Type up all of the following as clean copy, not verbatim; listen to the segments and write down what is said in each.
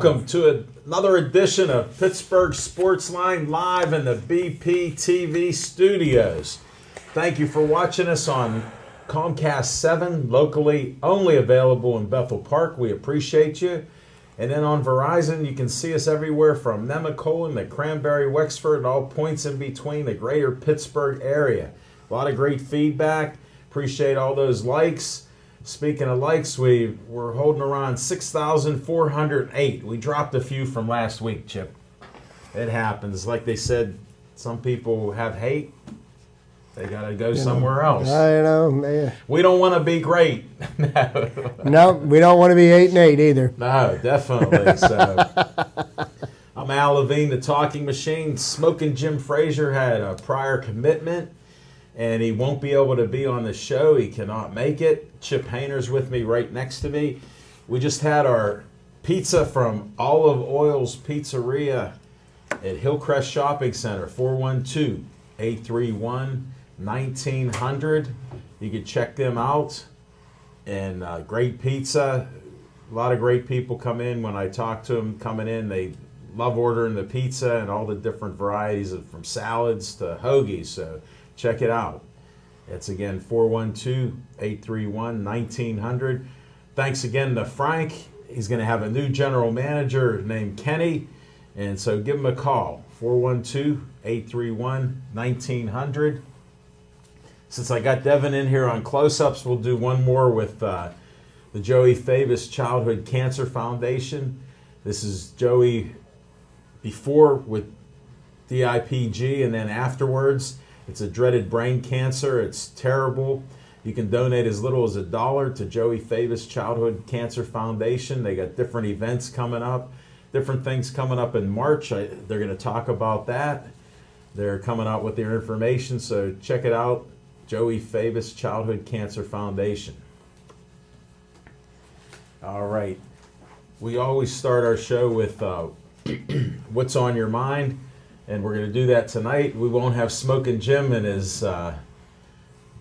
welcome to another edition of Pittsburgh Sportsline live in the BPTV studios. Thank you for watching us on Comcast 7, locally only available in Bethel Park. We appreciate you. And then on Verizon, you can see us everywhere from Nemacolin to Cranberry, Wexford, and all points in between the greater Pittsburgh area. A lot of great feedback. Appreciate all those likes. Speaking of likes, we're holding around 6,408. We dropped a few from last week, Chip. It happens. Like they said, some people have hate. They got to go somewhere else. I know, man. We don't want to be great. No. No, we don't want to be 8-8 either. No, definitely. So, I'm Al Levine, the Talking Machine. Smoking Jim Frazier had a prior commitment, and he won't be able to be on the show. He cannot make it. Chip Hayner's with me right next to me. We just had our pizza from Olive Oil's Pizzeria at Hillcrest Shopping Center, 412-831-1900. You can check them out. And great pizza. A lot of great people come in. When I talk to them coming in, they love ordering the pizza and all the different varieties from salads to hoagies. So check it out. It's again 412-831-1900. Thanks again to Frank. He's going to have a new general manager named Kenny. And so give him a call, 412-831-1900. Since I got Devin in here on close-ups, we'll do one more with the Joey Favis Childhood Cancer Foundation. This is Joey before with DIPG and then afterwards. It's a dreaded brain cancer. It's terrible. You can donate as little as $1 to Joey Favis Childhood Cancer Foundation. They got different events coming up, different things coming up in March. They're going to talk about that. They're coming out with their information, so check it out. Joey Favis Childhood Cancer Foundation. All right. We always start our show with what's on your mind. And we're going to do that tonight. We won't have Smoking Jim and his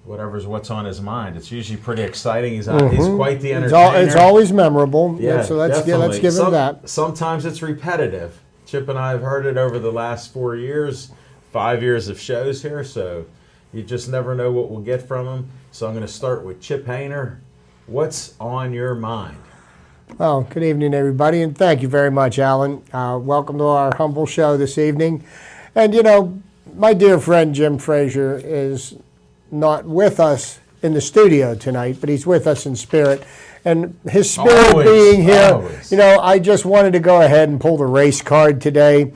what's on his mind. It's usually pretty exciting. He's quite the entertainer. It's always memorable. Yeah, so let's give him that. Sometimes it's repetitive. Chip and I have heard it over the last 4 years, 5 years of shows here. So you just never know what we'll get from him. So I'm going to start with Chip Hayner. What's on your mind? Well, good evening, everybody, and thank you very much, Alan. Welcome to our humble show this evening. And, you know, my dear friend Jim Frazier is not with us in the studio tonight, but he's with us in spirit. And his spirit being here, you know, I just wanted to go ahead and pull the race card today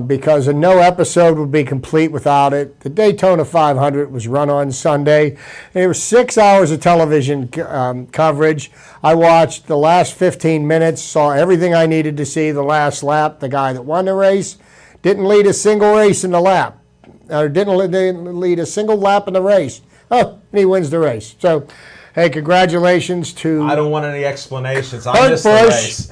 because no episode would be complete without it. The Daytona 500 was run on Sunday. And there were 6 hours of television coverage. I watched the last 15 minutes, saw everything I needed to see the last lap. The guy that won the race didn't lead a single race in the lap, or didn't lead a single lap in the race. Oh, and he wins the race. So, hey, congratulations to I don't want any explanations. I missed the race.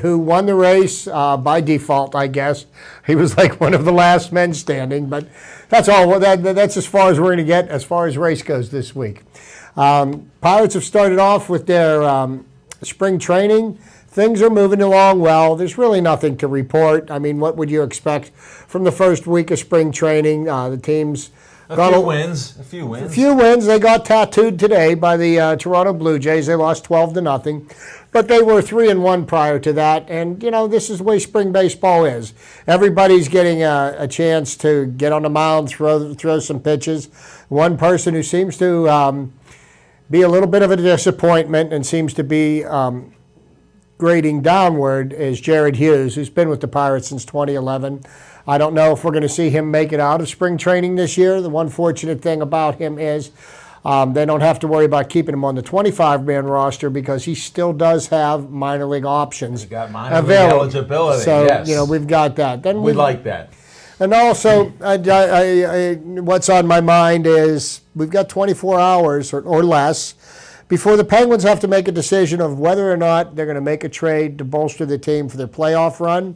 Who won the race by default, I guess. He was like one of the last men standing, but that's all. That's as far as we're going to get as far as race goes this week. Pirates have started off with their spring training. Things are moving along well. There's really nothing to report. I mean, what would you expect from the first week of spring training? The teams got A few wins. They got tattooed today by the Toronto Blue Jays. They lost 12-0. But they were 3-1 prior to that. And, you know, this is the way spring baseball is. Everybody's getting a chance to get on the mound, throw some pitches. One person who seems to be a little bit of a disappointment and seems to be grading downward is Jared Hughes, who's been with the Pirates since 2011. I don't know if we're going to see him make it out of spring training this year. The one fortunate thing about him is they don't have to worry about keeping him on the 25-man roster because he still does have minor league options. He's got minor league eligibility, so, yes. you know, we've got that. Then we like that. And also, what's on my mind is we've got 24 hours or less before the Penguins have to make a decision of whether or not they're going to make a trade to bolster the team for their playoff run.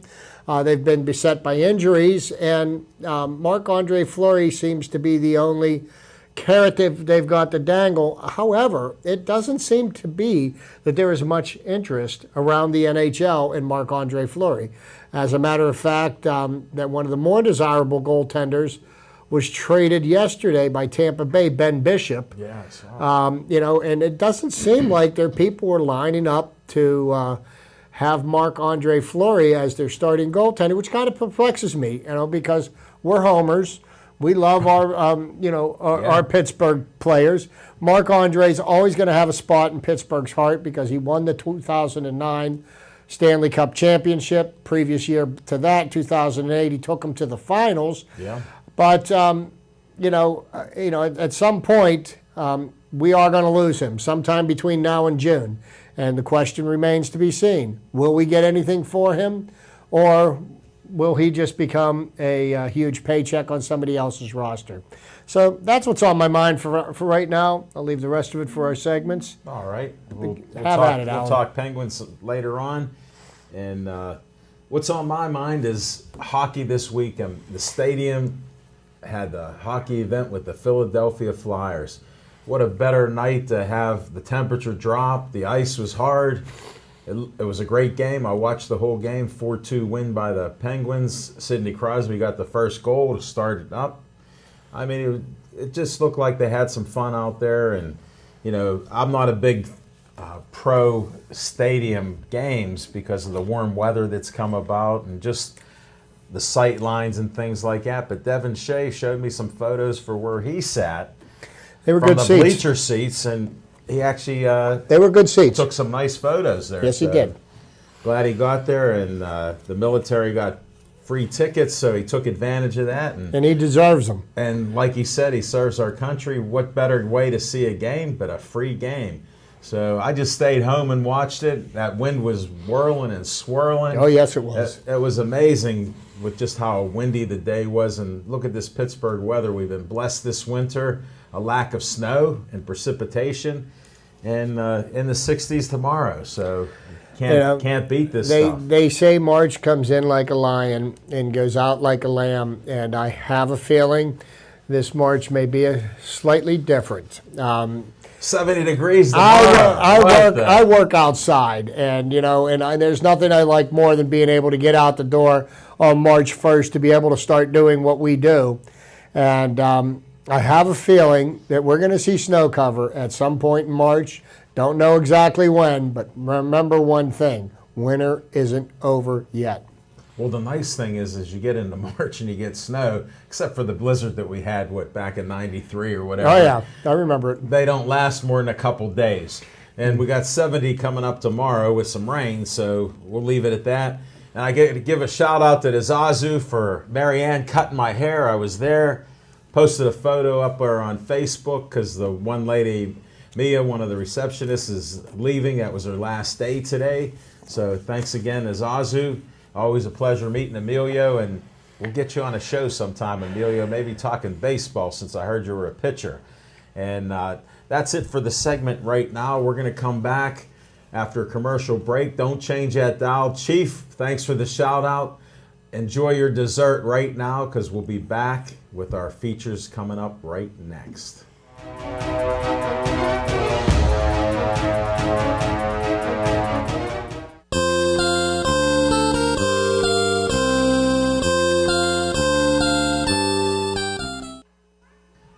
They've been beset by injuries, and Marc-Andre Fleury seems to be the only carrot they've got to dangle. However, it doesn't seem to be that there is much interest around the NHL in Marc-Andre Fleury. As a matter of fact, that one of the more desirable goaltenders was traded yesterday by Tampa Bay, Ben Bishop. Yeah, I saw. And it doesn't seem like their people are lining up to have Marc-Andre Fleury as their starting goaltender, which kind of perplexes me, because we're homers. We love our Pittsburgh players. Marc-Andre's always going to have a spot in Pittsburgh's heart because he won the 2009 Stanley Cup championship. Previous year to that, 2008, he took them to the finals. Yeah. But at some point, we are going to lose him sometime between now and June, and the question remains to be seen: will we get anything for him, or will he just become a huge paycheck on somebody else's roster? So that's what's on my mind for right now. I'll leave the rest of it for our segments. All right. We'll talk Penguins later on. And what's on my mind is hockey this week. The stadium had the hockey event with the Philadelphia Flyers. What a better night to have the temperature drop. The ice was hard. It was a great game. I watched the whole game, 4-2 win by the Penguins. Sidney Crosby got the first goal to start it up. I mean, it just looked like they had some fun out there. And, I'm not a big pro stadium games because of the warm weather that's come about and just the sight lines and things like that. But Devin Shea showed me some photos for where he sat. They were from good the seats. Bleacher seats, and he actually they were good seats. Took some nice photos there. Yes, he did. Glad he got there, and the military got free tickets, so he took advantage of that. And he deserves them. And like he said, he serves our country. What better way to see a game but a free game? So I just stayed home and watched it. That wind was whirling and swirling. Oh, yes, it was. It was amazing with just how windy the day was. And look at this Pittsburgh weather. We've been blessed this winter. A lack of snow and precipitation, and in the 60s tomorrow. So can't beat this stuff. They say March comes in like a lion and goes out like a lamb, and I have a feeling this March may be slightly different. 70 degrees tomorrow. I work outside, and there's nothing I like more than being able to get out the door on March 1st to be able to start doing what we do, and I have a feeling that we're going to see snow cover at some point in March. Don't know exactly when, but remember one thing: winter isn't over yet. Well, the nice thing is you get into March and you get snow, except for the blizzard that we had, back in '93 or whatever. Oh, yeah, I remember it. They don't last more than a couple days. And we got 70 coming up tomorrow with some rain, so we'll leave it at that. And I get to give a shout-out to Zazu for Marianne cutting my hair. I was there. Posted a photo up there on Facebook because the one lady, Mia, one of the receptionists, is leaving. That was her last day today. So thanks again, Zazu. Always a pleasure meeting Emilio, and we'll get you on a show sometime, Emilio, maybe talking baseball since I heard you were a pitcher. And that's it for the segment right now. We're going to come back after a commercial break. Don't change that dial. Chief, thanks for the shout-out. Enjoy your dessert right now because we'll be back with our features coming up right next.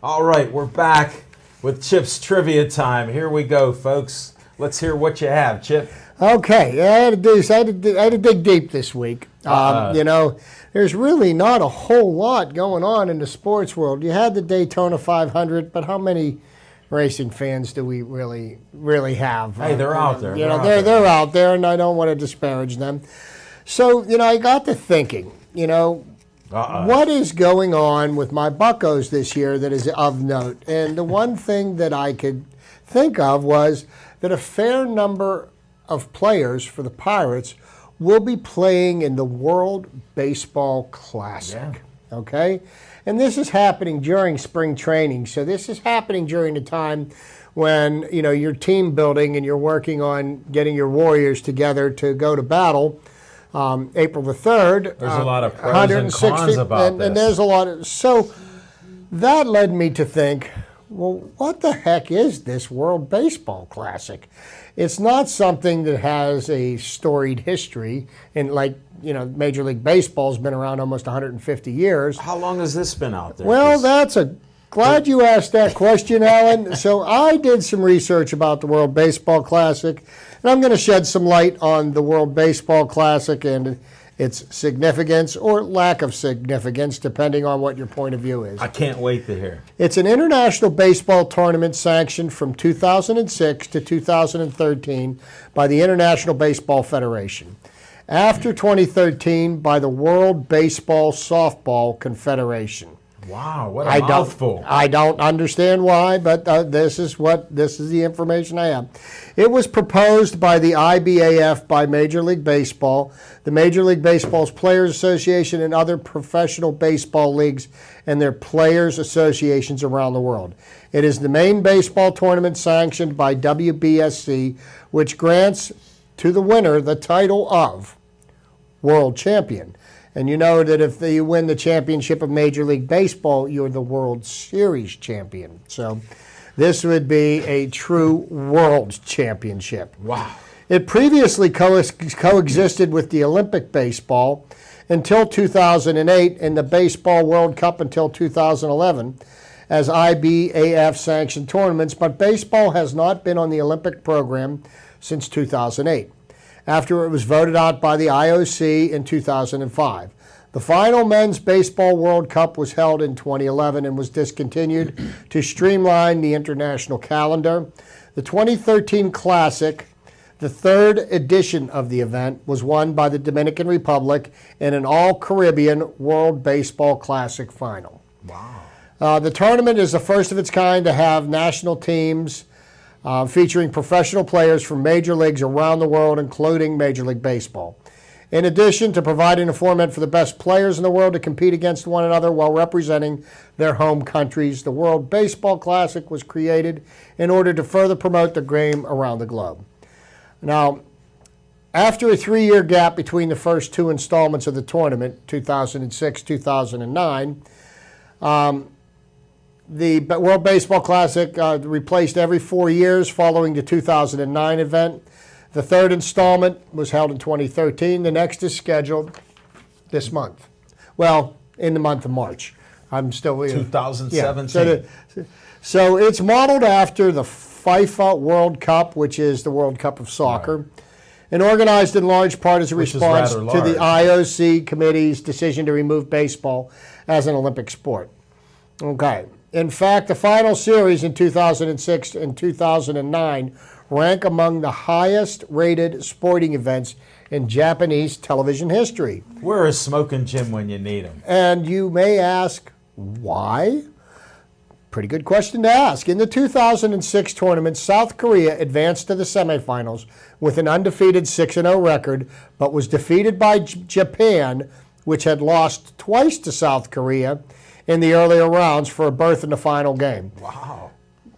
All right, we're back with Chip's Trivia Time. Here we go, folks. Let's hear what you have, Chip. Okay, I had to dig deep this week. There's really not a whole lot going on in the sports world. You had the Daytona 500, but how many racing fans do we really have? Hey, they're out there. They're out there, and I don't want to disparage them. So, I got to thinking, what is going on with my Buccos this year that is of note? And the one thing that I could think of was that a fair number of players for the Pirates will be playing in the World Baseball Classic. Yeah. Okay? And this is happening during spring training. So this is happening during the time when, you're team building and you're working on getting your Warriors together to go to battle. April the 3rd. There's a lot of pros and cons about this. And there's a lot of... So that led me to think, well, what the heck is this World Baseball Classic? It's not something that has a storied history, and Major League Baseball's been around almost 150 years. How long has this been out there? Well, glad you asked that question, Alan. So I did some research about the World Baseball Classic, and I'm going to shed some light on the World Baseball Classic and its significance or lack of significance, depending on what your point of view is. I can't wait to hear. It's an international baseball tournament sanctioned from 2006 to 2013 by the International Baseball Federation. After 2013, by the World Baseball Softball Confederation. Wow, what a mouthful. I don't understand why, but this is the information I have. It was proposed by the IBAF, by Major League Baseball, the Major League Baseball's Players Association, and other professional baseball leagues and their players associations around the world. It is the main baseball tournament sanctioned by WBSC, which grants to the winner the title of World Champion. And you know that if you win the championship of Major League Baseball, you're the World Series champion. So this would be a true World Championship. Wow. It previously coexisted with the Olympic baseball until 2008 and the Baseball World Cup until 2011 as IBAF sanctioned tournaments, but baseball has not been on the Olympic program since 2008. After it was voted out by the IOC in 2005. The final Men's Baseball World Cup was held in 2011 and was discontinued to streamline the international calendar. The 2013 Classic, the third edition of the event, was won by the Dominican Republic in an all-Caribbean World Baseball Classic final. Wow. The tournament is the first of its kind to have national teams featuring professional players from major leagues around the world, including Major League Baseball. In addition to providing a format for the best players in the world to compete against one another while representing their home countries, the World Baseball Classic was created in order to further promote the game around the globe. Now, after a 3-year gap between the first two installments of the tournament, 2006-2009, the World Baseball Classic replaced every 4 years following the 2009 event. The third installment was held in 2013. The next is scheduled this month. Well, in the month of March. I'm still 2017. Yeah. So it's modeled after the FIFA World Cup, which is the World Cup of soccer, right, and organized in large part as a response to the IOC committee's decision to remove baseball as an Olympic sport. Okay. In fact, the final series in 2006 and 2009 rank among the highest-rated sporting events in Japanese television history. Where is Smoking Jim when you need him? And you may ask, why? Pretty good question to ask. In the 2006 tournament, South Korea advanced to the semifinals with an undefeated 6-0 record, but was defeated by Japan, which had lost twice to South Korea in the earlier rounds for a berth in the final game. Wow.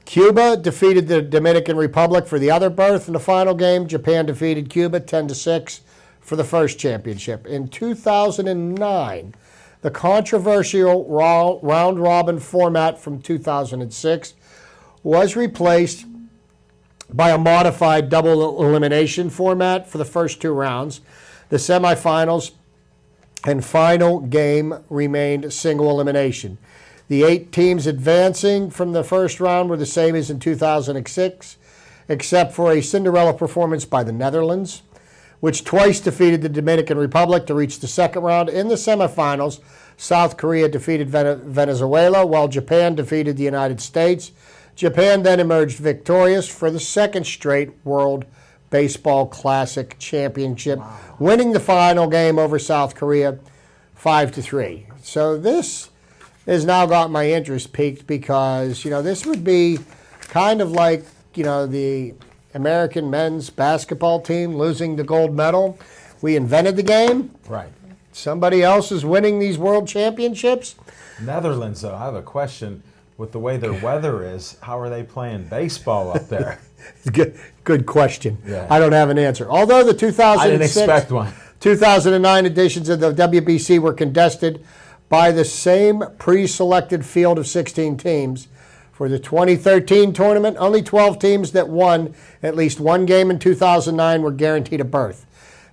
Cuba defeated the Dominican Republic for the other berth in the final game. Japan defeated Cuba 10-6 for the first championship. In 2009, the controversial round-robin format from 2006 was replaced by a modified double elimination format for the first two rounds. The semifinals and final game remained single elimination. The 8 teams advancing from the first round were the same as in 2006, except for a Cinderella performance by the Netherlands, which twice defeated the Dominican Republic to reach the second round. In the semifinals, South Korea defeated Venezuela, while Japan defeated the United States. Japan then emerged victorious for the second straight World Baseball Classic Championship, winning the final game over South Korea 5-3. So this has now got my interest piqued because, this would be kind of like, the American men's basketball team losing the gold medal. We invented the game. Right. Somebody else is winning these world championships. Netherlands, though, I have a question. With the way their weather is, how are they playing baseball up there? Good question. Yeah. I don't have an answer. Although the 2006, I didn't expect one. 2009 editions of the WBC were contested by the same pre-selected field of 16 teams For the 2013 tournament, only 12 teams that won at least one game in 2009 were guaranteed a berth.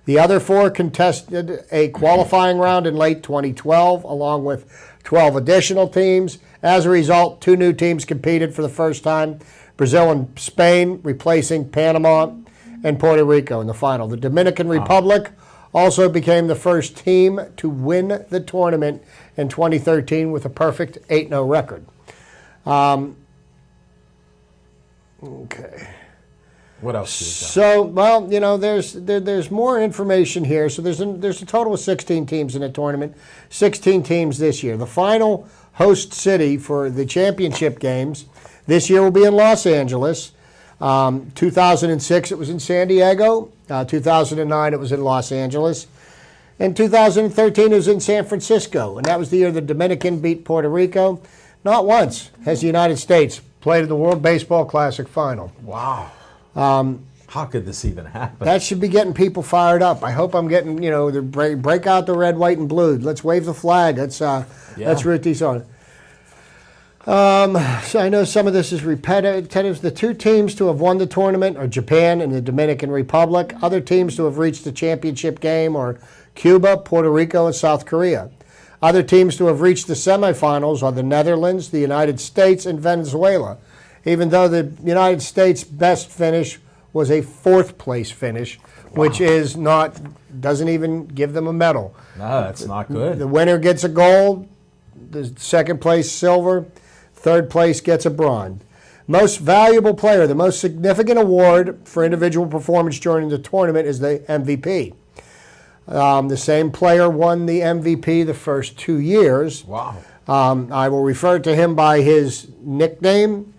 The other 4 contested a qualifying round in late 2012, along with 12 additional teams. As a result, 2 new teams competed for the first time, Brazil and Spain, replacing Panama and Puerto Rico in the final. The Dominican Republic also became the first team to win the tournament in 2013 with a perfect 8-0 record. Okay. What else? So, well, you know, there's more information here. So there's a total of 16 teams in the tournament, 16 teams this year. The final host city for the championship games this year will be in Los Angeles. 2006 it was in San Diego. 2009 it was in Los Angeles. In 2013 it was in San Francisco, and that was the year the Dominican beat Puerto Rico. Not once has the United States played in the World Baseball Classic final. Wow. How could this even happen? That should be getting people fired up. I hope I'm getting, you know, break out the red, white, and blue. Let's wave the flag. Let's root these on. So I know some of this is repetitive. The 2 teams to have won the tournament are Japan and the Dominican Republic. Other teams to have reached the championship game are Cuba, Puerto Rico, and South Korea. Other teams to have reached the semifinals are the Netherlands, the United States, and Venezuela, even though the United States' best finish was a 4th place finish, which doesn't even give them a medal. No, that's not good. The winner gets a gold, the second place silver, third place gets a bronze. Most valuable player, the most significant award for individual performance during the tournament is the MVP. The same player won the MVP the first 2 years. Wow. I will refer to him by his nickname,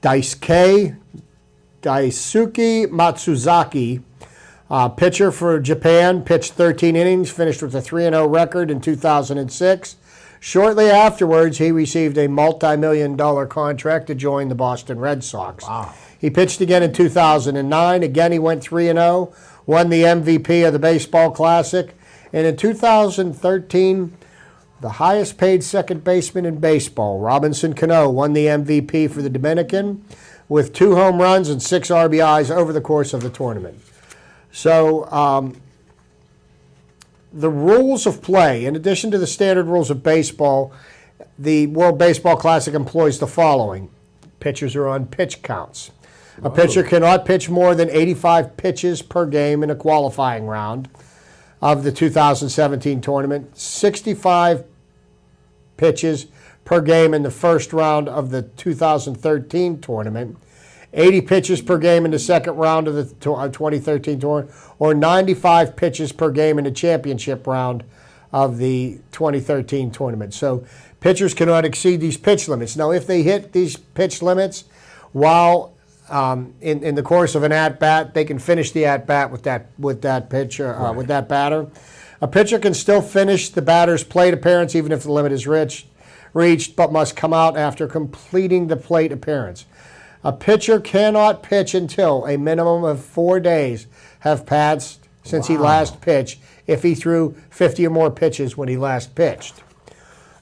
Daisuke Matsuzaki. Pitcher for Japan, pitched 13 innings, finished with a 3-0 record in 2006. Shortly afterwards, he received a multi-million-dollar contract to join the Boston Red Sox. Wow. He pitched again in 2009. Again, he went 3-0, won the MVP of the Baseball Classic. And in 2013, the highest-paid second baseman in baseball, Robinson Cano, won the MVP for the Dominican with 2 home runs and 6 RBIs over the course of the tournament. So the rules of play, in addition to the standard rules of baseball, the World Baseball Classic employs the following. Pitchers are on pitch counts. A pitcher cannot pitch more than 85 pitches per game in a qualifying round of the 2017 tournament, 65 pitches per game in the first round of the 2013 tournament, 80 pitches per game in the second round of the 2013 tournament, or 95 pitches per game in the championship round of the 2013 tournament. So pitchers cannot exceed these pitch limits. Now, if they hit these pitch limits while in the course of an at-bat, they can finish the at-bat with that pitcher, with that batter. A pitcher can still finish the batter's plate appearance even if the limit is reached, but must come out after completing the plate appearance. A pitcher cannot pitch until a minimum of 4 days have passed since he last pitched if he threw 50 or more pitches when he last pitched.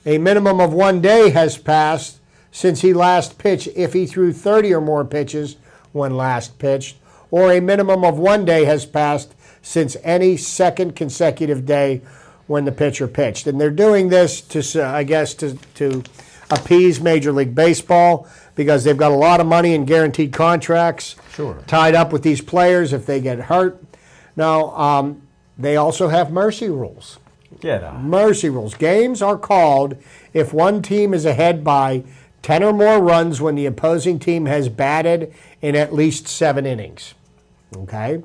A minimum of 1 day has passed since he last pitched if he threw 30 or more pitches when last pitched, or a minimum of 1 day has passed since any second consecutive day when the pitcher pitched. And they're doing this to appease Major League Baseball because they've got a lot of money in guaranteed contracts tied up with these players if they get hurt. Now, they also have mercy rules. Mercy rules. Games are called if one team is ahead by 10 or more runs when the opposing team has batted in at least 7 innings. Okay.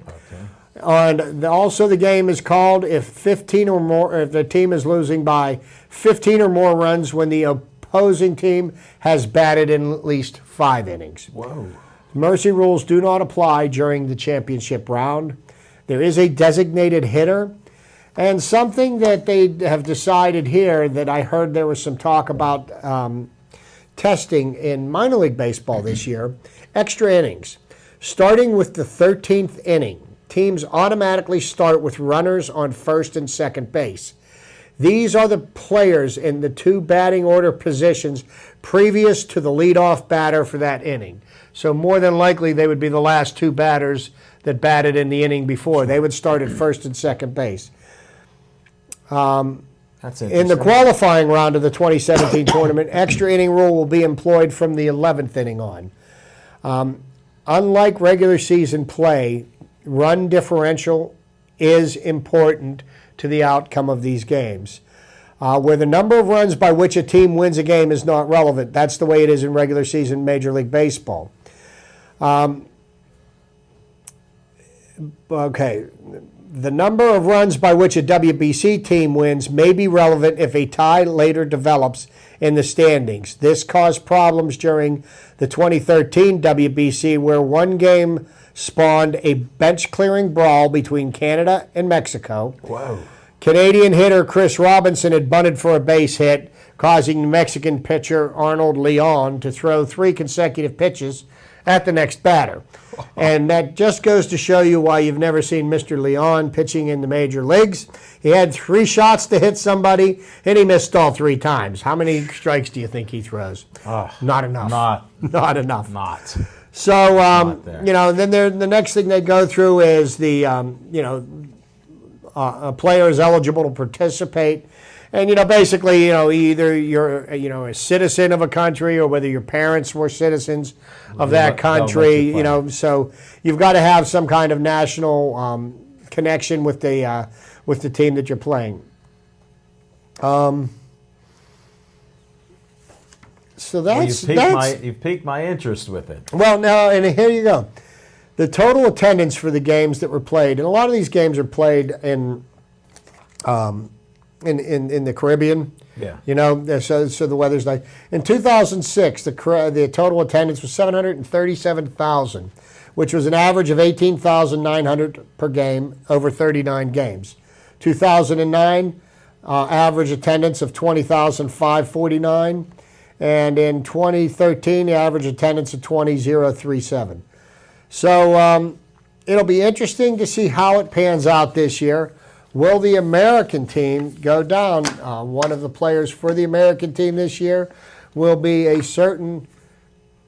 And also the game is called if 15 or more, if the team is losing by 15 or more runs when the opposing team has batted in at least 5 innings. Mercy rules do not apply during the championship round. There is a designated hitter. And something that they have decided here that I heard there was some talk about testing in minor league baseball this year, extra innings. Starting with the 13th inning, teams automatically start with runners on first and second base. These are the players in the 2 batting order positions previous to the leadoff batter for that inning. So more than likely, they would be the last 2 batters that batted in the inning before. They would start at first and second base. That's interesting. In the qualifying round of the 2017 tournament, extra inning rule will be employed from the 11th inning on. Unlike regular season play, run differential is important to the outcome of these games. Where the number of runs by which a team wins a game is not relevant. That's the way it is in regular season Major League Baseball. Okay. The number of runs by which a WBC team wins may be relevant if a tie later develops in the standings. This caused problems during the 2013 WBC, where one game spawned a bench-clearing brawl between Canada and Mexico. Whoa. Canadian hitter Chris Robinson had bunted for a base hit, causing Mexican pitcher Arnold Leon to throw 3 consecutive pitches at the next batter. And that just goes to show you why you've never seen Mr. Leon pitching in the major leagues. He had 3 shots to hit somebody, and he missed all 3 times. How many strikes do you think he throws? Not enough. Not enough. Not. So, then the next thing they go through is the, a player is eligible to participate. And, basically, either you're, a citizen of a country or whether your parents were citizens of that country, so you've got to have some kind of national connection with the team that you're playing. So you've piqued my interest with it. Well, now, and here you go. The total attendance for the games that were played, and a lot of these games are played in the Caribbean. Yeah. So the weather's nice. In 2006, the total attendance was 737,000, which was an average of 18,900 per game over 39 games. 2009, average attendance of 20,549. And in 2013, the average attendance of 20,037. So it'll be interesting to see how it pans out this year. Will the American team go down? One of the players for the American team this year will be a certain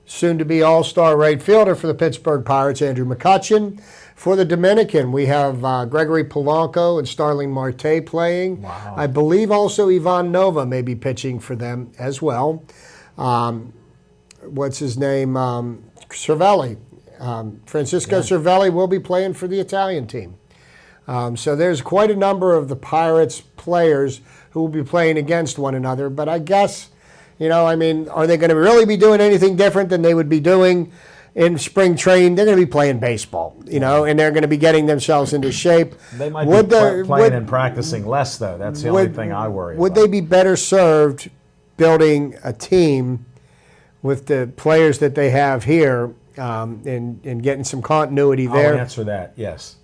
soon-to-be all-star right fielder for the Pittsburgh Pirates, Andrew McCutchen. For the Dominican, we have Gregory Polanco and Starling Marte playing. Wow. I believe also Ivan Nova may be pitching for them as well. What's his name? Cervelli. Francisco Cervelli will be playing for the Italian team. So there's quite a number of the Pirates players who will be playing against one another. But I guess, are they going to really be doing anything different than they would be doing in spring training? They're going to be playing baseball, and they're going to be getting themselves into shape. They might be playing and practicing less, though. That's the only thing I worry about. Would they be better served building a team with the players that they have here and getting some continuity there? I'll answer that, yes.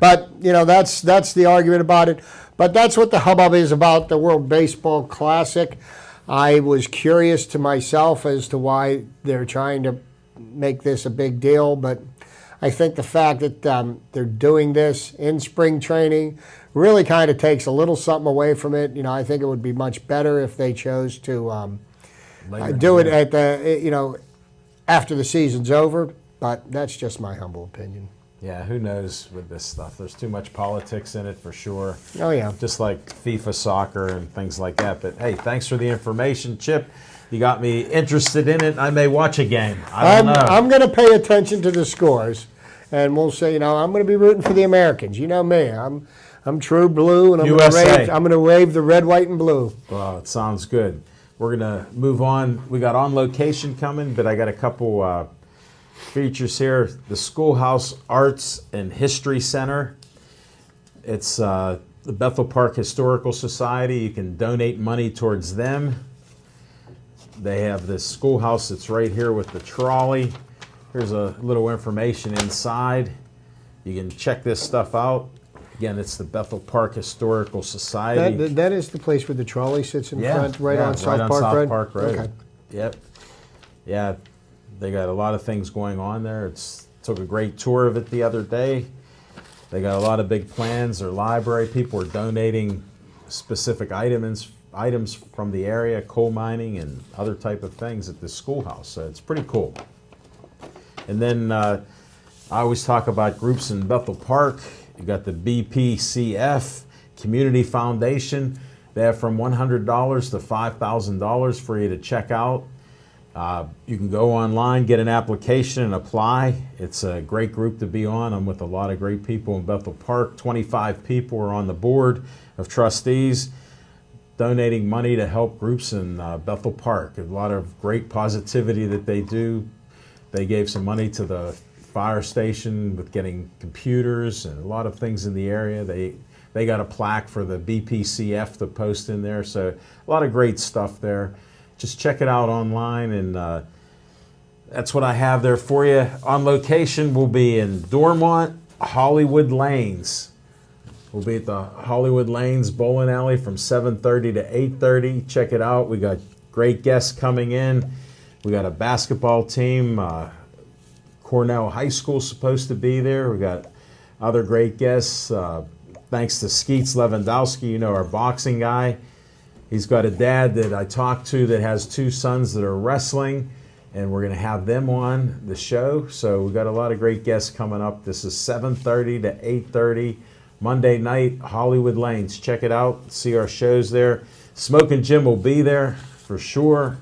But, that's the argument about it. But that's what the hubbub is about the World Baseball Classic. I was curious to myself as to why they're trying to make this a big deal. But I think the fact that they're doing this in spring training really kind of takes a little something away from it. I think it would be much better if they chose to do it at the, after the season's over. But that's just my humble opinion. Yeah, who knows with this stuff? There's too much politics in it for sure. Oh, yeah. Just like FIFA soccer and things like that. But, hey, thanks for the information, Chip. You got me interested in it. I may watch a game. I don't know. I'm going to pay attention to the scores, and we'll say, I'm going to be rooting for the Americans. You know me. I'm true blue, and I'm going to wave the red, white, and blue. Well, it sounds good. We're going to move on. We got On Location coming, but I got a couple features here. The Schoolhouse Arts and History Center. It's the Bethel Park Historical Society. You can donate money towards them. They have this schoolhouse that's right here with the trolley. Here's a little information inside. You can check this stuff out. Again, it's the Bethel Park Historical Society. That is the place where the trolley sits in front, on South Park Road? Okay. Yep. Yeah, they got a lot of things going on there. Took a great tour of it the other day. They got a lot of big plans. Their library, people are donating specific items from the area, coal mining and other type of things at this schoolhouse. So it's pretty cool. And then I always talk about groups in Bethel Park. You got the BPCF Community Foundation. They have from $100 to $5,000 for you to check out. You can go online, get an application, and apply. It's a great group to be on. I'm with a lot of great people in Bethel Park. 25 people are on the board of trustees donating money to help groups in Bethel Park. A lot of great positivity that they do. They gave some money to the fire station with getting computers and a lot of things in the area. They got a plaque for the BPCF to post in there. So a lot of great stuff there. Just check it out online, and that's what I have there for you. On location, we'll be in Dormont, Hollywood Lanes. We'll be at the Hollywood Lanes Bowling Alley from 7:30 to 8:30. Check it out. We got great guests coming in. We got a basketball team. Cornell High School supposed to be there. We got other great guests. Thanks to Skeets Lewandowski, you know, our boxing guy. He's got a dad that I talked to that has 2 sons that are wrestling, and we're going to have them on the show. So we've got a lot of great guests coming up. This is 7:30 to 8:30, Monday night, Hollywood Lanes. Check it out. See our shows there. Smoking Jim will be there for sure.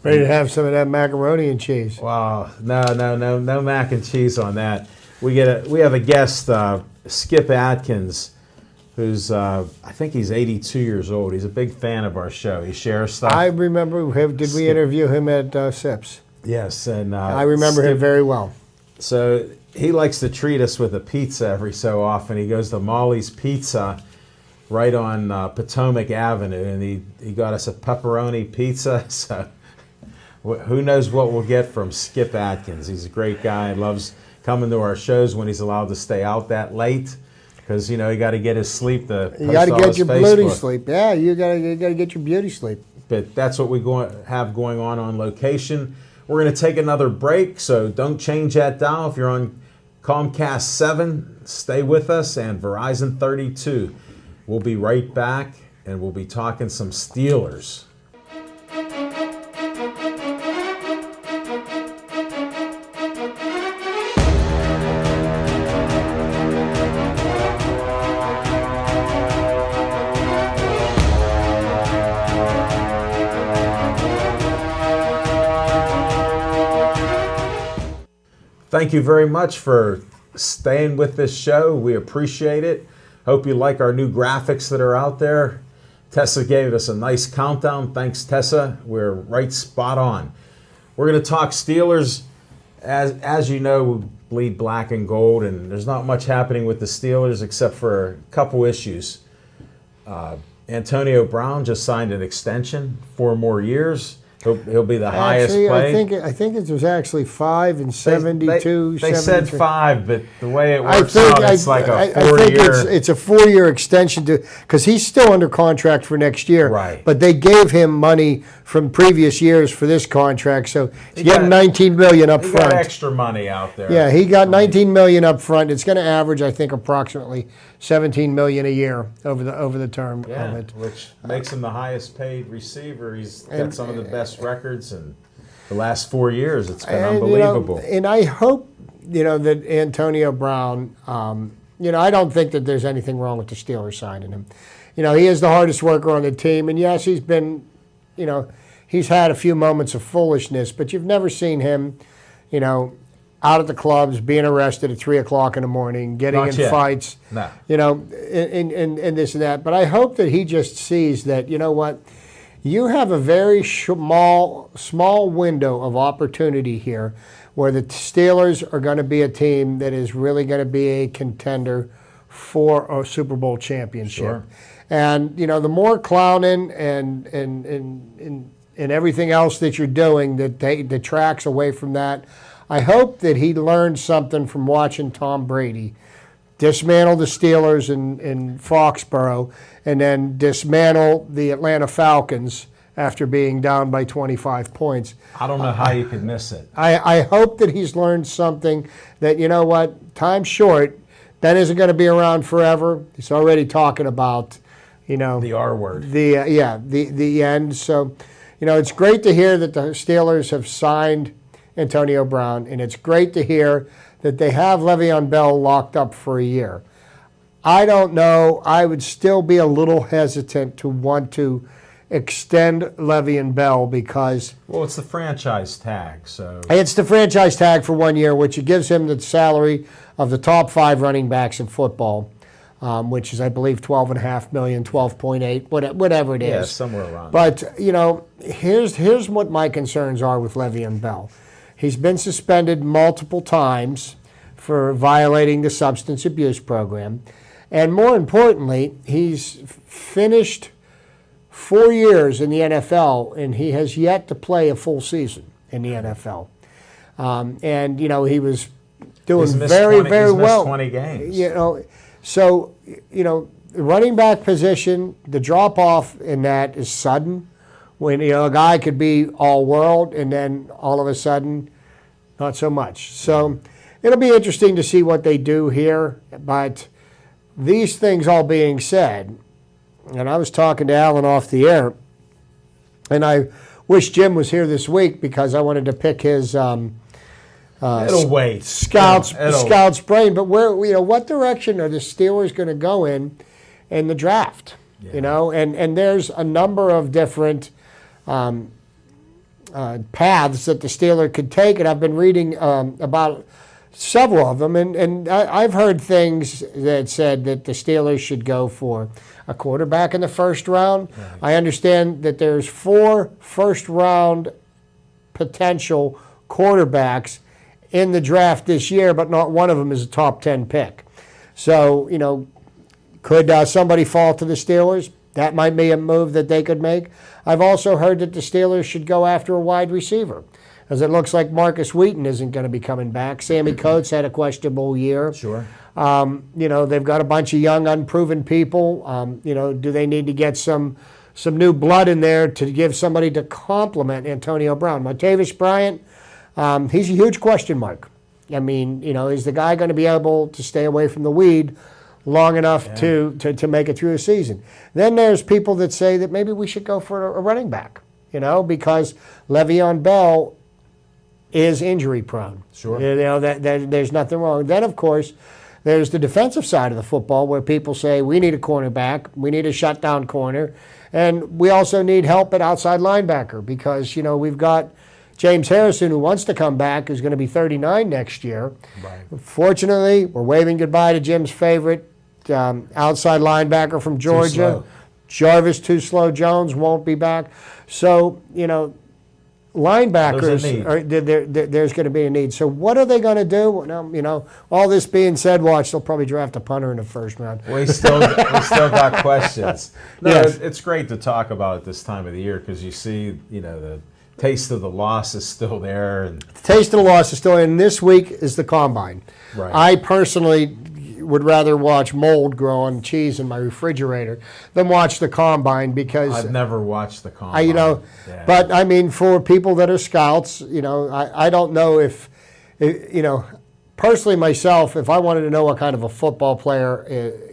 Ready to have some of that macaroni and cheese. Wow, no mac and cheese on that. We have a guest, Skip Atkins, who's I think he's 82 years old. He's a big fan of our show. He shares stuff. I remember him. Did we interview him at SIPS? Yes, and I remember him very well. So he likes to treat us with a pizza every so often. He goes to Molly's Pizza right on Potomac Avenue, and he got us a pepperoni pizza. So who knows what we'll get from Skip Atkins. He's a great guy. Loves coming to our shows when he's allowed to stay out that late, because you know you got to get his sleep. You got to get your beauty sleep. Yeah, you got to get your beauty sleep. But that's what we have going on location. We're going to take another break, so don't change that dial. If you're on Comcast 7, stay with us, and Verizon 32. We'll be right back, and we'll be talking some Steelers. Thank you very much for staying with this show. We appreciate it. Hope you like our new graphics that are out there. Tessa gave us a nice countdown. Thanks, Tessa. We're right spot on. We're going to talk Steelers. As you know, we bleed black and gold, and there's not much happening with the Steelers except for a couple issues. Antonio Brown just signed an extension, 4 more years. He'll be the highest paid. I think it was actually 5 and 72. They said 5, but the way it works out, it's like a 4-year. It's a 4-year extension because he's still under contract for next year. Right. But they gave him money from previous years for this contract, so he's getting $19 million up front. He got extra money out there. Yeah, he got $19 million up front. It's going to average, I think, approximately $17 million a year over the term of it. Which makes him the highest paid receiver. He's got some of the best records in the last 4 years. It's been unbelievable. And I hope, that Antonio Brown, I don't think that there's anything wrong with the Steelers signing him. He is the hardest worker on the team, and yes, he's been, he's had a few moments of foolishness, but you've never seen him, out at the clubs, being arrested at 3 o'clock in the morning, getting in fights, no. And this and that. But I hope that he just sees that, you have a very small window of opportunity here where the Steelers are going to be a team that is really going to be a contender for a Super Bowl championship. Sure. And, the more clowning and everything else that you're doing that detracts away from that, I hope that he learned something from watching Tom Brady dismantle the Steelers in Foxborough and then dismantle the Atlanta Falcons after being down by 25 points. I don't know how you could miss it. I hope that he's learned something that, time's short. Ben isn't going to be around forever. He's already talking about, The R word. The end. So, it's great to hear that the Steelers have signed Antonio Brown, and it's great to hear that they have Le'Veon Bell locked up for a year. I don't know. I would still be a little hesitant to want to extend Le'Veon Bell because... Well, it's the franchise tag, so... It's the franchise tag for 1 year, which gives him the salary of the top 5 running backs in football, which is, I believe, $12.5 million, 12.8, whatever it is. Yeah, somewhere around. But, here's what my concerns are with Le'Veon Bell. He's been suspended multiple times for violating the substance abuse program. And more importantly, he's finished 4 years in the NFL, and he has yet to play a full season in the NFL. And, he was doing very well. 20 games. So, the running back position, the drop-off in that is sudden. When, a guy could be all-world, and then all of a sudden, not so much. So, it'll be interesting to see what they do here, but... These things all being said, and I was talking to Alan off the air, and I wish Jim was here this week because I wanted to pick his it'll wait. Scout's brain. But what direction are the Steelers going to go in the draft? Yeah. And there's a number of different paths that the Steelers could take, and I've been reading about several of them, and I've heard things that said that the Steelers should go for a quarterback in the first round. Right. I understand that there's 4 first-round potential quarterbacks in the draft this year, but not one of them is a top 10 pick. So, could somebody fall to the Steelers? That might be a move that they could make. I've also heard that the Steelers should go after a wide receiver, as it looks like Marcus Wheaton isn't going to be coming back. Sammy Coates had a questionable year. Sure. They've got a bunch of young, unproven people. Do they need to get some new blood in there to give somebody to complement Antonio Brown? Martavis Bryant, he's a huge question mark. I mean, is the guy going to be able to stay away from the weed long enough to make it through a season? Then there's people that say that maybe we should go for a running back, because Le'Veon Bell is injury prone. Sure. There's nothing wrong. Then, of course, there's the defensive side of the football where people say we need a cornerback, we need a shutdown corner, and we also need help at outside linebacker because, we've got James Harrison who wants to come back, who's going to be 39 next year. Right. Fortunately, we're waving goodbye to Jim's favorite outside linebacker from Georgia. Jarvis Too Slow Jones won't be back. So, linebackers, there's going to be a need. So what are they going to do? Well, all this being said, they'll probably draft a punter in the first round. We still got questions. No, yes. It's great to talk about at this time of the year because you see, the taste of the loss is still there. And the taste of the loss is still there. And this week is the Combine. Right. I personally would rather watch mold grow on cheese in my refrigerator than watch the Combine because I've never watched the Combine. But I mean, for people that are scouts, I don't know if, personally myself, if I wanted to know what kind of a football player,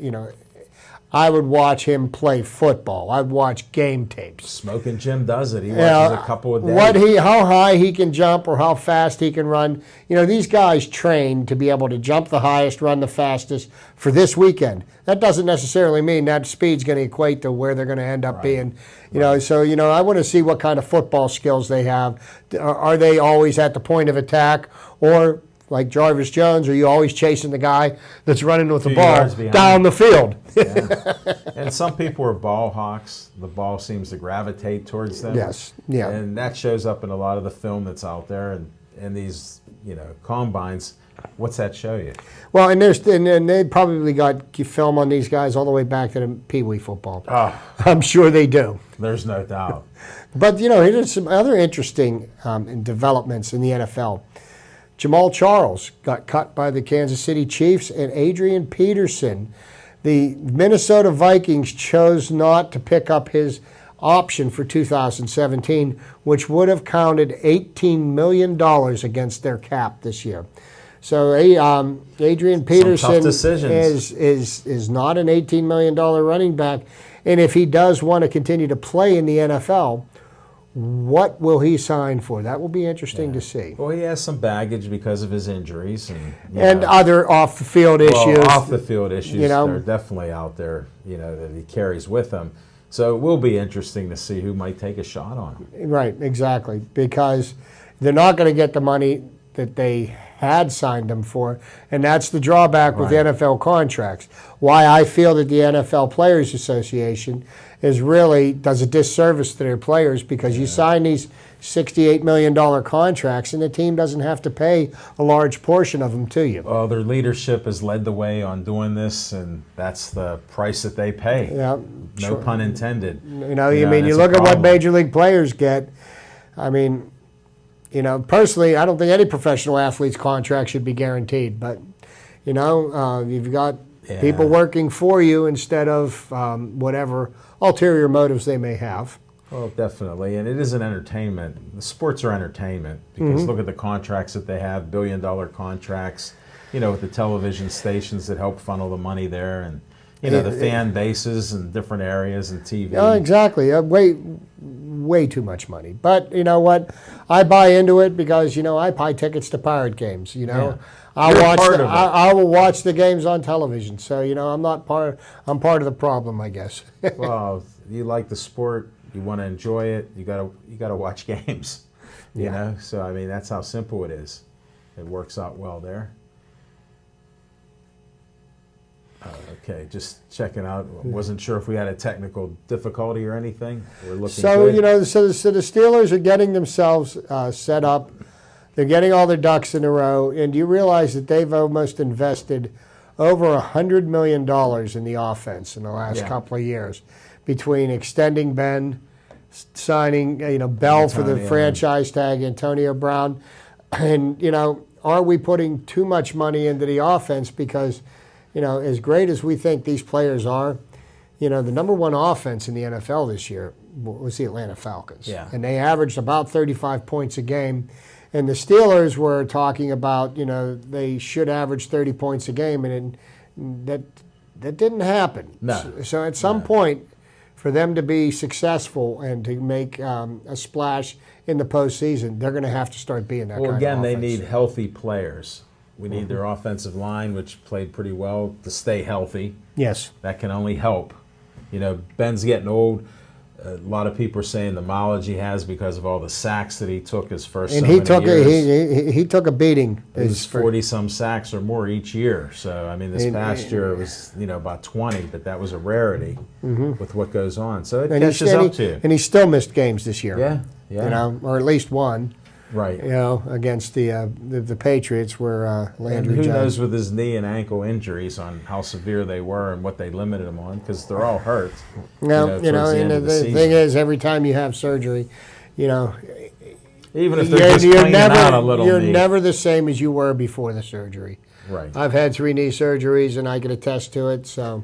I would watch him play football. I'd watch game tapes. Smoking Jim does it. He watches a couple of days. How high he can jump or how fast he can run. These guys train to be able to jump the highest, run the fastest for this weekend. That doesn't necessarily mean that speed's going to equate to where they're going to end up being. So I want to see what kind of football skills they have. Are they always at the point of attack, or like Jarvis Jones, are you always chasing the guy that's running with the ball down the field? Yeah. And some people are ball hawks. The ball seems to gravitate towards them. Yes. Yeah. And that shows up in a lot of the film that's out there and these, combines. What's that show you? Well, and they probably got film on these guys all the way back to the Pee Wee football. Oh, I'm sure they do. There's no doubt. But, here's some other interesting developments in the NFL. Jamal Charles got cut by the Kansas City Chiefs, and Adrian Peterson, the Minnesota Vikings, chose not to pick up his option for 2017, which would have counted $18 million against their cap this year. So Adrian Peterson is not an $18 million running back. And if he does want to continue to play in the NFL, what will he sign for? That will be interesting to see. Well, he has some baggage because of his injuries and other off-the-field issues. Off-the-field issues are definitely out there, that he carries with him. So it will be interesting to see who might take a shot on him. Right, exactly, because they're not going to get the money that they had signed them for, and that's the drawback with NFL contracts. Why I feel that the NFL Players Association does a disservice to their players, because you sign these $68 million contracts and the team doesn't have to pay a large portion of them to you. Well, their leadership has led the way on doing this, and that's the price that they pay. Yeah, no pun intended. You look at what major league players get. I mean, personally, I don't think any professional athlete's contract should be guaranteed, but you've got people working for you instead of whatever ulterior motives they may have. Well, definitely, and it is an entertainment. The sports are entertainment, because look at the contracts that they have, billion-dollar contracts, with the television stations that help funnel the money there, and the fan bases in different areas and TV. Oh, exactly. Way too much money. But you know what? I buy into it because I buy tickets to Pirate games. I will watch the games on television. So I'm part of the problem, I guess. Well, you like the sport, you want to enjoy it. You gotta watch games. So I mean, that's how simple it is. It works out well there. Okay, just checking out. Wasn't sure if we had a technical difficulty or anything. We're looking good. So the Steelers are getting themselves set up. They're getting all their ducks in a row, and do you realize that they've almost invested over $100 million in the offense in the last couple of years, between extending Ben, signing Bell for the franchise tag, Antonio Brown, and are we putting too much money into the offense? Because as great as we think these players are, the number one offense in the NFL this year was the Atlanta Falcons. Yeah. And they averaged about 35 points a game. And the Steelers were talking about, they should average 30 points a game, and that didn't happen. No. So at some point, for them to be successful and to make a splash in the postseason, they're going to have to start being that kind of offense. Well, again, they need healthy players. We need their offensive line, which played pretty well, to stay healthy. Yes. That can only help. Ben's getting old. A lot of people are saying the mileage he has because of all the sacks that he took his first and so he many took years. he took a beating. It was 40-some sacks or more each year. So, I mean, this past year it was, about 20, but that was a rarity with what goes on. So it catches up to you. And he still missed games this year. Yeah. Or at least one. Right. Against the Patriots, where Landry and who Jones. knows with his knee and ankle injuries on how severe they were and what they limited him on, because they're all hurt. No, and the thing is, every time you have surgery, even if they're just cleaning out a little you're knee. never the same as you were before the surgery. Right. I've had 3 knee surgeries, and I can attest to it. So.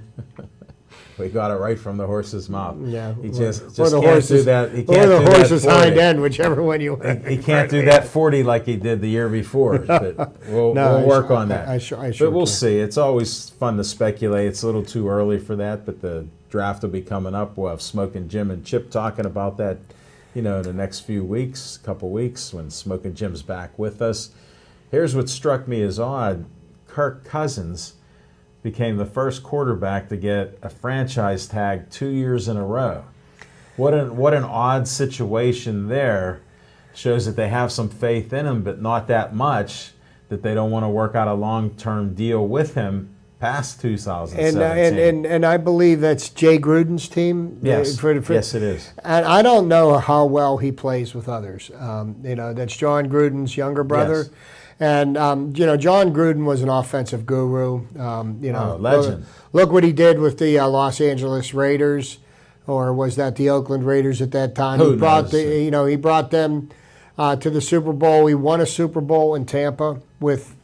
We got it right from the horse's mouth. Yeah, he just or the can't horse's, do that. He or can't the do horse's that 40. hind end, whichever one you want. He can't do that 40 like he did the year before. But we'll work on that. I sure but we'll see. It's always fun to speculate. It's a little too early for that, but the draft will be coming up. We'll have Smoking Jim and Chip talking about that, in the next few weeks, couple weeks, when Smoking Jim's back with us. Here's what struck me as odd. Kirk Cousins became the first quarterback to get a franchise tag 2 years in a row. What an odd situation there. Shows that they have some faith in him, but not that much that they don't want to work out a long-term deal with him past 2017. And I believe that's Jay Gruden's team. Yes, yes, it is. And I don't know how well he plays with others. That's John Gruden's younger brother. Yes. And, John Gruden was an offensive guru. Legend. Look what he did with the Los Angeles Raiders, or was that the Oakland Raiders at that time? Who he brought knows? He brought them to the Super Bowl. He won a Super Bowl in Tampa with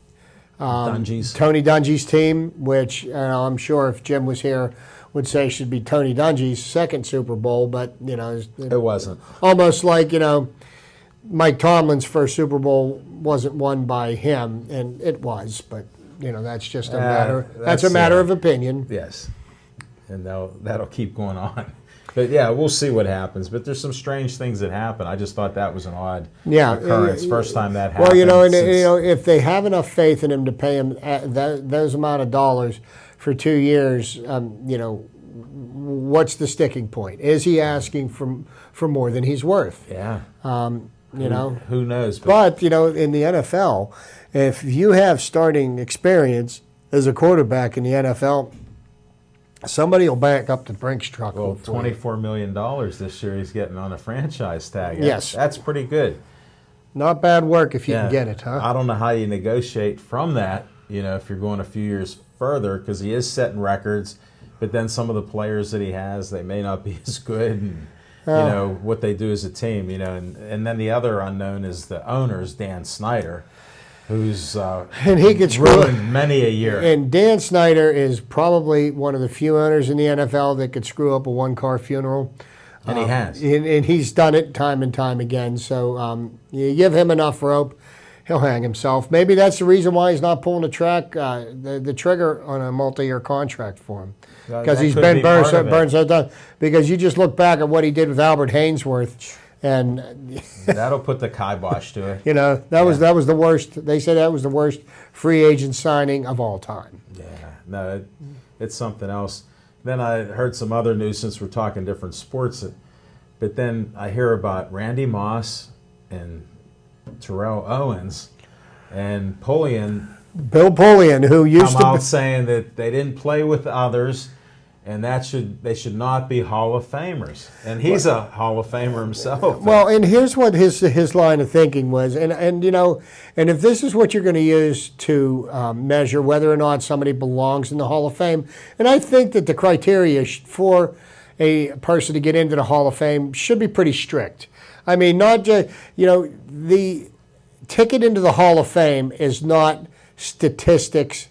Tony Dungy's team, which I'm sure if Jim was here would say should be Tony Dungy's second Super Bowl, but, it wasn't. Almost like, Mike Tomlin's first Super Bowl wasn't won by him, and it was, but that's just a matter. That's a matter of opinion. Yes. and that'll keep going on. But yeah, we'll see what happens. But there's some strange things that happen. I just thought that was an odd occurrence. First time that happened. Well, if they have enough faith in him to pay him those amount of dollars for 2 years, what's the sticking point? Is he asking for more than he's worth? Yeah. Who knows? But in the NFL, if you have starting experience as a quarterback in the NFL, somebody will back up the Brinks truck. Well, $24 million this year he's getting on a franchise tag. Yes. That's pretty good. Not bad work if you can get it, huh? I don't know how you negotiate from that, if you're going a few years further, because he is setting records, but then some of the players that he has, they may not be as good, and what they do as a team, and then the other unknown is the owners, Dan Snyder, who's and he gets ruined many a year. And Dan Snyder is probably one of the few owners in the NFL that could screw up a one-car funeral. And he has. And he's done it time and time again. So you give him enough rope, he'll hang himself. Maybe that's the reason why he's not pulling the trigger on a multi-year contract for him. Because he's been burned so done. Because you just look back at what he did with Albert Hainsworth. And that'll put the kibosh to it. That was the worst. They said that was the worst free agent signing of all time. Yeah, no, it's something else. Then I heard some other news, since we're talking different sports, but then I hear about Randy Moss and Terrell Owens and Bill Pullian, who used come to out saying that they didn't play with others, and they should not be Hall of Famers. And he's a Hall of Famer himself. Well, and here's what his line of thinking was, and if this is what you're going to use to measure whether or not somebody belongs in the Hall of Fame, and I think that the criteria for a person to get into the Hall of Fame should be pretty strict. I mean, not just the ticket into the Hall of Fame is not statistics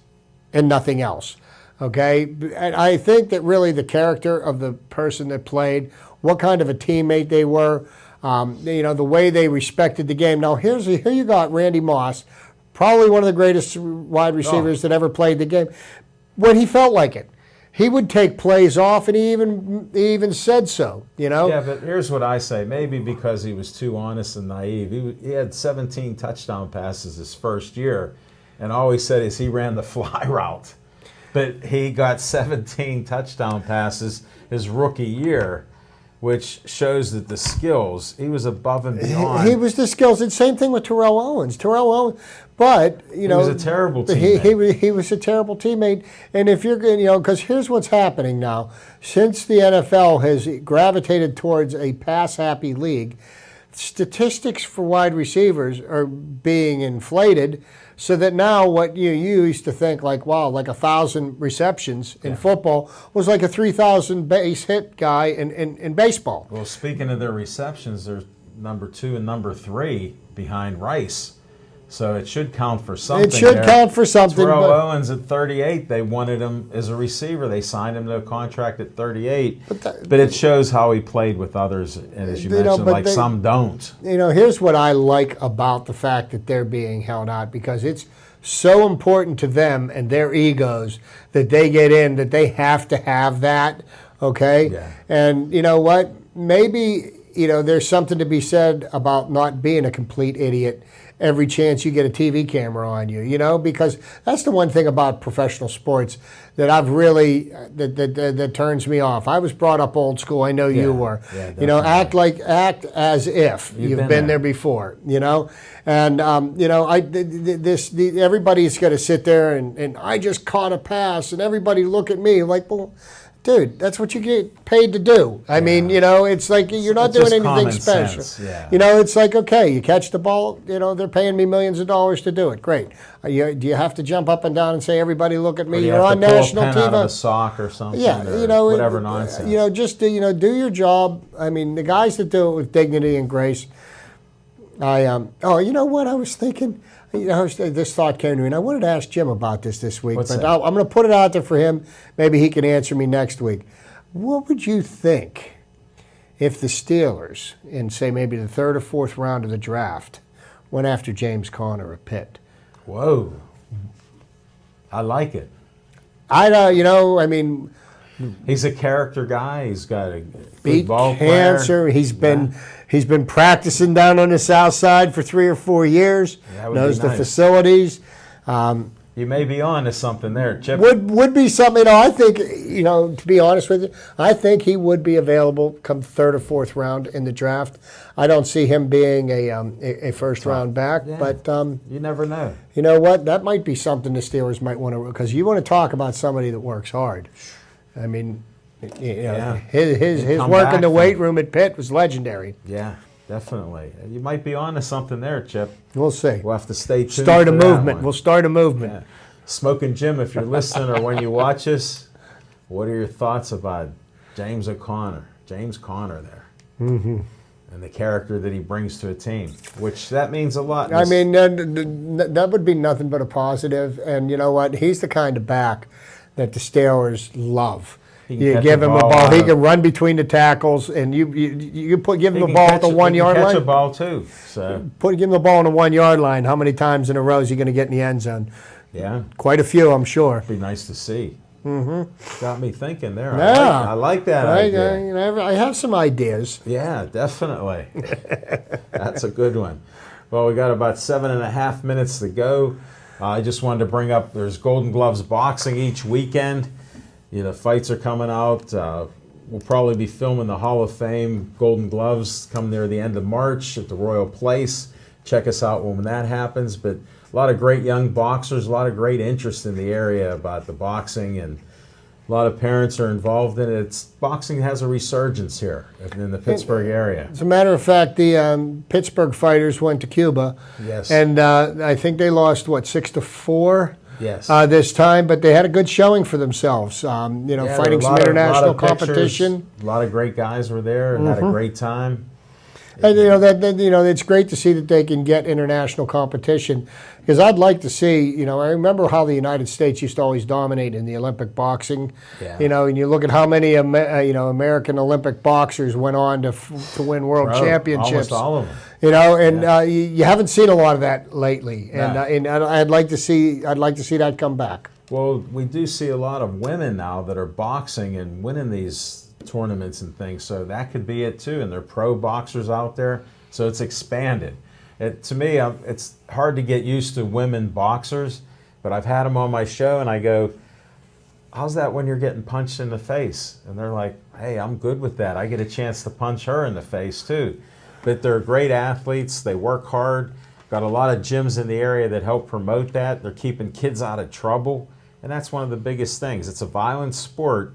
and nothing else. Okay, and I think that really the character of the person that played, what kind of a teammate they were, the way they respected the game. Now here you got Randy Moss, probably one of the greatest wide receivers that ever played the game. When he felt like it, he would take plays off, and he even said so. Yeah, but here's what I say: maybe because he was too honest and naive. He had 17 touchdown passes his first year, and all he said is he ran the fly route. But he got 17 touchdown passes his rookie year, which shows that the skills, he was above and beyond. He was the skills. And same thing with Terrell Owens. But, he was a terrible teammate. He was a terrible teammate. And if you're going, because here's what's happening now. Since the NFL has gravitated towards a pass-happy league, statistics for wide receivers are being inflated, so that now what you used to think like 1,000 receptions in football was like a 3,000 base hit guy in baseball. Well, speaking of their receptions, they're number 2 and number 3 behind Rice. So it should count for something. It should count for something. Terrell Owens at 38, they wanted him as a receiver. They signed him to a contract at 38. But it shows how he played with others, and as you mentioned, some don't. Here's what I like about the fact that they're being held out, because it's so important to them and their egos that they get in, that they have to have that, okay? Yeah. And you know what? Maybe, there's something to be said about not being a complete idiot every chance you get a TV camera on you, because that's the one thing about professional sports that I've really, that turns me off. I was brought up old school. I know you were. Yeah, act as if you've been there before, And, everybody's got to sit there and I just caught a pass and everybody look at me like, well, dude, that's what you get paid to do. I mean, it's like you're not doing anything special. It's like, okay, you catch the ball, they're paying me millions of dollars to do it. Great. Do you have to jump up and down and say, everybody look at me? You're on national TV. Out of a sock or something. Yeah, whatever nonsense. Just do your job. I mean, the guys that do it with dignity and grace. You know what I was thinking? This thought came to me, and I wanted to ask Jim about this week. What's but that? I'm going to put it out there for him. Maybe he can answer me next week. What would you think if the Steelers, in, say, maybe the 3rd or 4th round of the draft, went after James Conner of Pitt? Whoa. I like it. I mean, He's a character guy. He's got a good Beat ball cancer. player. He's been practicing down on the south side for 3 or 4 years. That would Knows be the nice. facilities. You may be on to something there, Chip. Would be something. I think, to be honest with you, I think he would be available come 3rd or 4th round in the draft. I don't see him being a first round back, Yeah. but You never know. you know what? That might be something the Steelers might want to, because you want to talk about somebody that works hard. I mean, his come work in back the from- weight room at Pitt was legendary. Yeah, definitely. You might be on to something there, Chip. We'll see. We'll have to stay tuned. Start a for that movement. one. We'll start a movement. Yeah. Smoking Jim, if you're listening or when you watch us, what are your thoughts about James Conner there? Mm-hmm. And the character that he brings to a team, which that means a lot. I mean, that would be nothing but a positive. And you know what? He's the kind of back that the Steelers love. He can You catch give a him a ball ball. out He of- can run between the tackles, and you give him He the can ball catch at the it- 1 he can yard catch a line. ball too. So Give him the ball on the 1 yard line. How many times in a row is he going to get in the end zone? yeah, Quite a few, I'm sure. be nice to see. Mm-hmm. Got me thinking there. Yeah. I like that idea. I have some ideas. Yeah, definitely. That's a good one. Well, we got about 7.5 minutes to go. I just wanted to bring up, there's Golden Gloves boxing each weekend. The fights are coming out. We'll probably be filming the Hall of Fame Golden Gloves come near the end of March at the Royal Place. Check us out when that happens. But a lot of great young boxers, a lot of great interest in the area about the boxing, and a lot of parents are involved in it. Boxing has a resurgence here in the Pittsburgh area. As a matter of fact, the Pittsburgh fighters went to Cuba. Yes. And I think they lost, 6-4? Yes. This time, but they had a good showing for themselves. Yeah, there were fighting a some lot of international pictures. competition. A lot of great guys were there and had a great time. And, it's great to see that they can get international competition, because I'd like to see. I remember how the United States used to always dominate in the Olympic boxing. Yeah. And you look at how many American Olympic boxers went on to win world championships. Almost all of them. You haven't seen a lot of that lately, No. and I'd like to see that come back. Well, we do see a lot of women now that are boxing and winning these tournaments and things, so that could be it too. And they're pro boxers out there, so it's expanded. To me, it's hard to get used to women boxers, but I've had them on my show, and I go, how's that when you're getting punched in the face? And they're like, hey, I'm good with that. I get a chance to punch her in the face too. But they're great athletes. They work hard. Got a lot of gyms in the area that help promote that. They're keeping kids out of trouble, and that's one of the biggest things. It's a violent sport,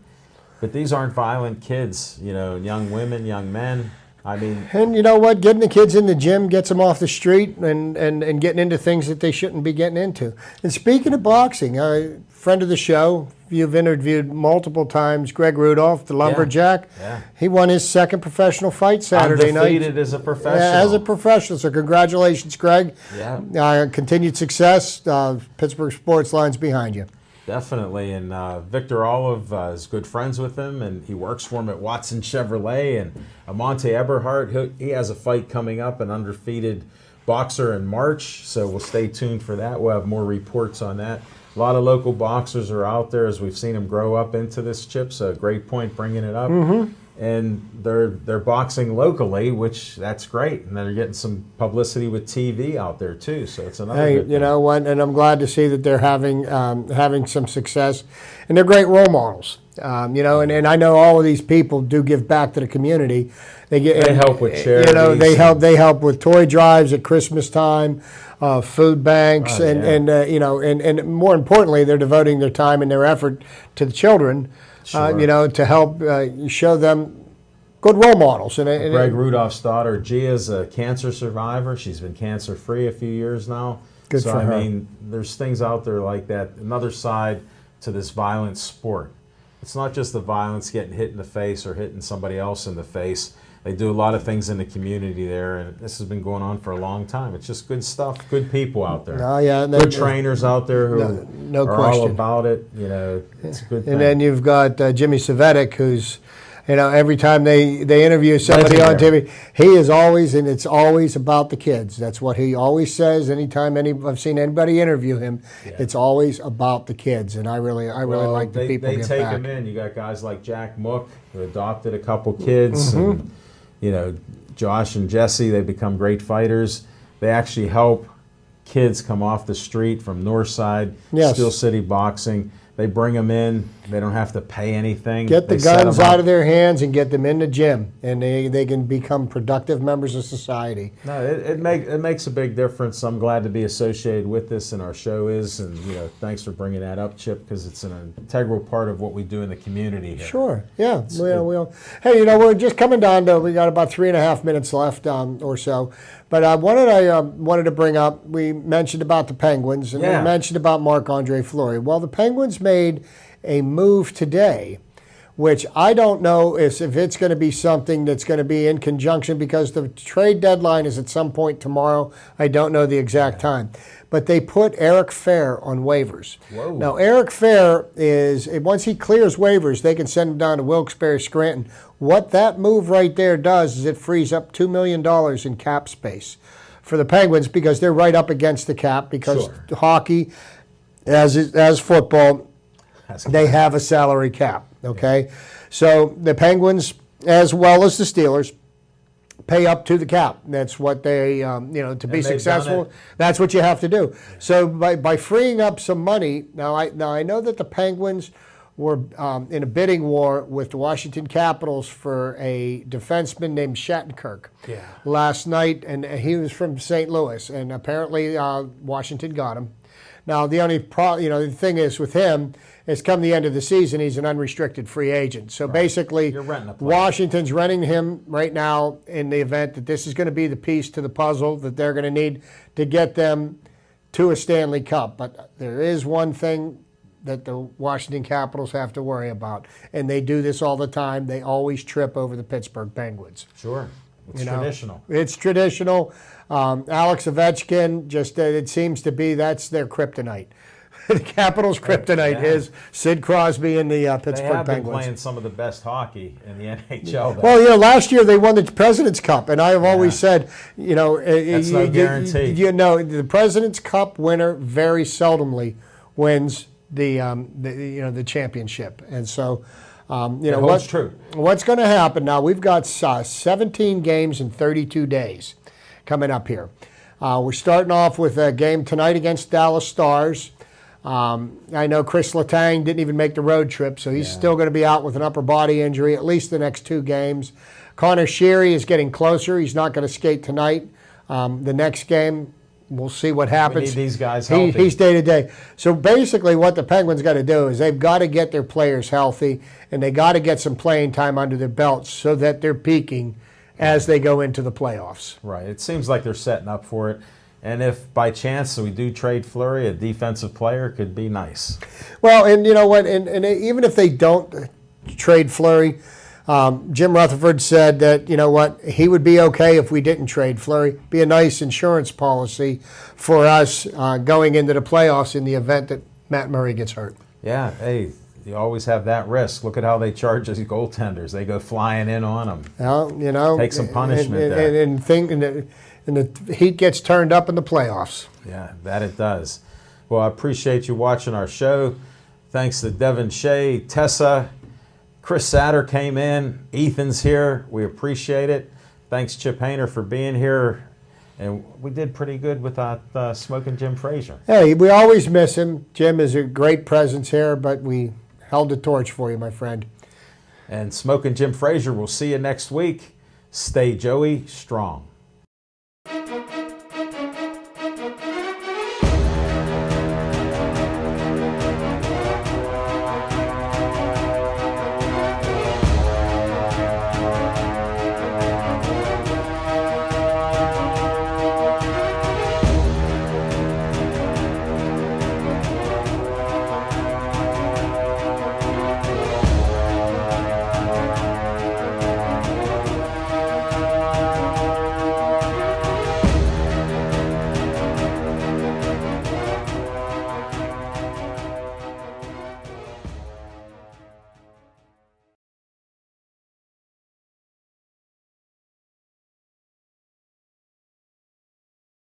but these aren't violent kids, young women, young men. I mean, and you know what? Getting the kids in the gym gets them off the street and getting into things that they shouldn't be getting into. And speaking of boxing, a friend of the show, you've interviewed multiple times, Greg Rudolph, the lumberjack. Yeah. He won his second professional fight Saturday night. Undefeated as a professional. As a professional. So congratulations, Greg. Yeah. Continued success. Pittsburgh Sportsline's behind you. Definitely, and Victor Olive is good friends with him, and he works for him at Watson Chevrolet. And Monte Eberhardt, he has a fight coming up, an undefeated boxer in March, so we'll stay tuned for that. We'll have more reports on that. A lot of local boxers are out there, as we've seen them grow up into this, Chip, so great point bringing it up. Mm-hmm. And they're boxing locally, which that's great, and they're getting some publicity with TV out there too. So it's another. Hey, good thing. you know what? And I'm glad to see that they're having some success, and they're great role models. And I know all of these people do give back to the community. They help with charities. They help with toy drives at Christmas time, food banks, and more importantly, they're devoting their time and their effort to the children. Sure. To help show them good role models. And Greg Rudolph's daughter, Gia's a cancer survivor. She's been cancer-free a few years now. Good for her. I mean, there's things out there like that. Another side to this violent sport. It's not just the violence, getting hit in the face or hitting somebody else in the face. They do a lot of things in the community there, and this has been going on for a long time. It's just good stuff, good people out there. Oh, yeah. Good trainers out there who no are question. all about it. It's a good thing. And then you've got Jimmy Savetic, who's every time they interview somebody on TV, he is always, and it's always about the kids. That's what he always says. Anytime I've seen anybody interview him, it's always about the kids. And I really like the people. They take him in. You got guys like Jack Mook, who adopted a couple kids, and Josh and Jesse. They become great fighters. They actually help kids come off the street from Northside, Steel City Boxing. They bring them in. They don't have to pay anything. Get the guns out of their hands and get them in the gym, and they can become productive members of society. No, it makes a big difference. I'm glad to be associated with this, and our show is. And thanks for bringing that up, Chip, because it's an integral part of what we do in the community here. Sure, yeah. Hey, we're just coming down to. We got about 3.5 minutes left or so. But I wanted to bring up, we mentioned about the Penguins, and we mentioned about Marc-Andre Fleury. Well, the Penguins made a move today, which I don't know if it's going to be something that's going to be in conjunction, because the trade deadline is at some point tomorrow. I don't know the exact time. But they put Eric Fair on waivers. Whoa. Now, Eric Fair is, once he clears waivers, they can send him down to Wilkes-Barre, Scranton. What that move right there does is it frees up $2 million in cap space for the Penguins, because they're right up against the cap, because hockey, as football, they have a salary cap, okay? So the Penguins, as well as the Steelers, pay up to the cap. That's what they, to be successful, that's what you have to do. So by freeing up some money, now I know that the Penguins were in a bidding war with the Washington Capitals for a defenseman named Shattenkirk last night, and he was from St. Louis, and apparently Washington got him. Now the only the thing is with him is, come the end of the season, he's an unrestricted free agent. So basically, Washington's renting him right now in the event that this is going to be the piece to the puzzle that they're going to need to get them to a Stanley Cup. But there is one thing that the Washington Capitals have to worry about, and they do this all the time. They always trip over the Pittsburgh Penguins. Sure. It's traditional. It's traditional. Alex Ovechkin, it seems to be, that's their kryptonite. The Capitals' kryptonite is Sid Crosby and the Pittsburgh Penguins. They have been playing some of the best hockey in the NHL. Well, last year they won the President's Cup, and I have always said, that's no guarantee. The President's Cup winner very seldomly wins the championship, and so what's true. What's going to happen now? We've got 17 games in 32 days coming up here. We're starting off with a game tonight against Dallas Stars. I know Chris Letang didn't even make the road trip, so he's still going to be out with an upper body injury at least the next 2 games. Connor Sheary is getting closer. He's not going to skate tonight. The next game, we'll see what happens. We need these guys healthy. He's day to day. So basically what the Penguins got to do is they've got to get their players healthy, and they got to get some playing time under their belts so that they're peaking as they go into the playoffs. Right. It seems like they're setting up for it. And if by chance we do trade Fleury, a defensive player could be nice. Well, and you know what? And even if they don't trade Fleury, Jim Rutherford said that, he would be okay if we didn't trade Fleury. Be a nice insurance policy for us going into the playoffs in the event that Matt Murray gets hurt. Yeah. Hey, you always have that risk. Look at how they charge these goaltenders. They go flying in on them. Well, take some punishment there. And the heat gets turned up in the playoffs. Yeah, that it does. Well, I appreciate you watching our show. Thanks to Devin Shea, Tessa, Chris Satter came in. Ethan's here. We appreciate it. Thanks, Chip Hayner, for being here. And we did pretty good without Smoking Jim Frazier. Hey, we always miss him. Jim is a great presence here, but we held the torch for you, my friend. And Smoking Jim Frazier, we'll see you next week. Stay Joey strong.